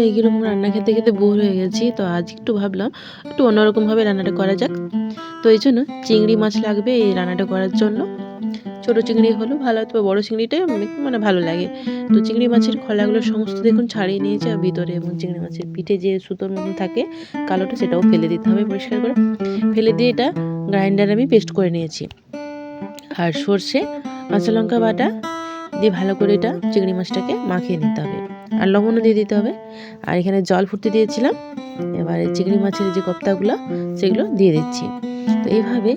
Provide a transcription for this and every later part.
একই রকম রান্না খেতে খেতে বোর হয়ে গেছি, তো আজ একটু ভাবলাম একটু অন্যরকমভাবে রান্নাটা করা যাক। তো এই জন্য চিংড়ি মাছ লাগবে এই রান্নাটা করার জন্য। ছোটো চিংড়ি হলেও ভালো, তবে বড়ো চিংড়িটাই মানে ভালো লাগে। তো চিংড়ি মাছের খোলাগুলো সমস্ত দেখুন ছাড়িয়ে নিয়েছে, আর ভিতরে এবং চিংড়ি মাছের পিঠে যে সুতোর মতন থাকে কালোটা, সেটাও ফেলে দিতে হবে পরিষ্কার করে। ফেলে দিয়ে এটা গ্রাইন্ডারে আমি পেস্ট করে নিয়েছি। আর সর্ষে, কাঁচা লঙ্কা বাটা দিয়ে ভালো করে এটা চিংড়ি মাছটাকে মাখিয়ে নিতে হবে, আর লবণও দিয়ে দিতে হবে। আর এখানে জল ফুটতে দিয়েছিলাম, এবারে চিংড়ি মাছের যে কোপ্তাগুলো সেগুলো দিয়ে দিচ্ছি। তো এইভাবে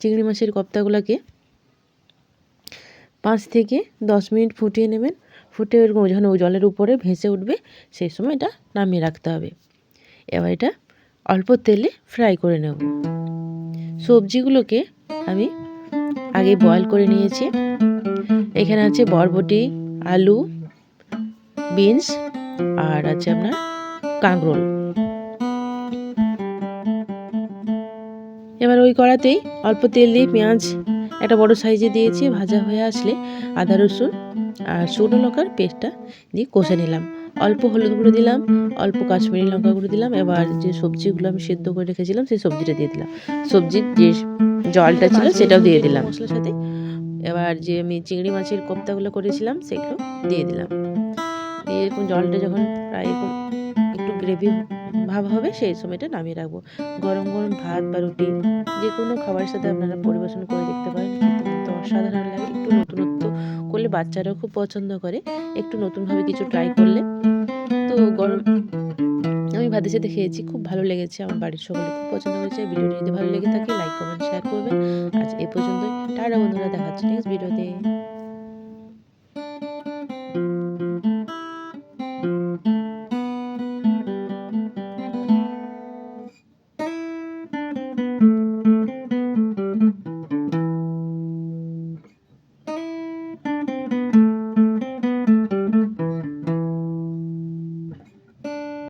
চিংড়ি মাছের কোপ্তাগুলোকে 5 থেকে 10 মিনিট ফুটিয়ে নেবেন। ফুটে এরকম যখন ওই জলের উপরে ভেসে উঠবে, সেই সময় এটা নামিয়ে রাখতে হবে। এবার এটা অল্প তেলে ফ্রাই করে নেব। সবজিগুলোকে আমি আগে বয়েল করে নিয়েছি। এখানে আছে বরবটি, আলু, বিনস, আর আছে আপনার কাঁকরোল। এবার ওই কড়াতেই অল্প তেল দিয়ে পেঁয়াজ একটা বড় সাইজে দিয়েছি, ভাজা হয়ে আসলে আদা রসুন আর শুকনো লঙ্কার পেস্টটা দিয়ে কষে নিলাম। অল্প হলুদ গুঁড়ো দিলাম, অল্প কাশ্মীরি লঙ্কা গুঁড়ো দিলাম। এবার যে সবজিগুলো আমি সেদ্ধ করে রেখেছিলাম সেই সবজিটা দিয়ে দিলাম, সবজির যে জলটা ছিল সেটাও দিয়ে দিলাম মশলার সাথে। এবার যে আমি চিংড়ি মাছের কোপ্তাগুলো করেছিলাম সেগুলো দিয়ে দিলাম। দিয়ে এরকম জলটা যখন প্রায় এরকম একটু গ্রেভি ভাব হবে, সেই সময়টা নামিয়ে রাখবো। গরম গরম ভাত বা রুটি যে কোনো খাবারের সাথে আপনারা পরিবেশন করে দেখতে পারেন, খেতে কিন্তু অসাধারণ লাগে। একটু নতুনত্ব করলে বাচ্চারাও খুব পছন্দ করে, একটু নতুনভাবে কিছু ট্রাই করলে। তো গরম আমি ভাতের সাথে খেয়েছি, খুব ভালো লেগেছে, আমার বাড়ির সকলে খুব পছন্দ করেছে। ভিডিওটি যদি ভালো লেগে থাকে লাইক কমেন্ট শেয়ার করবেন। আজ এই পর্যন্তই, টাটা বন্ধুরা, দেখা হচ্ছে নেক্সট ভিডিওতে।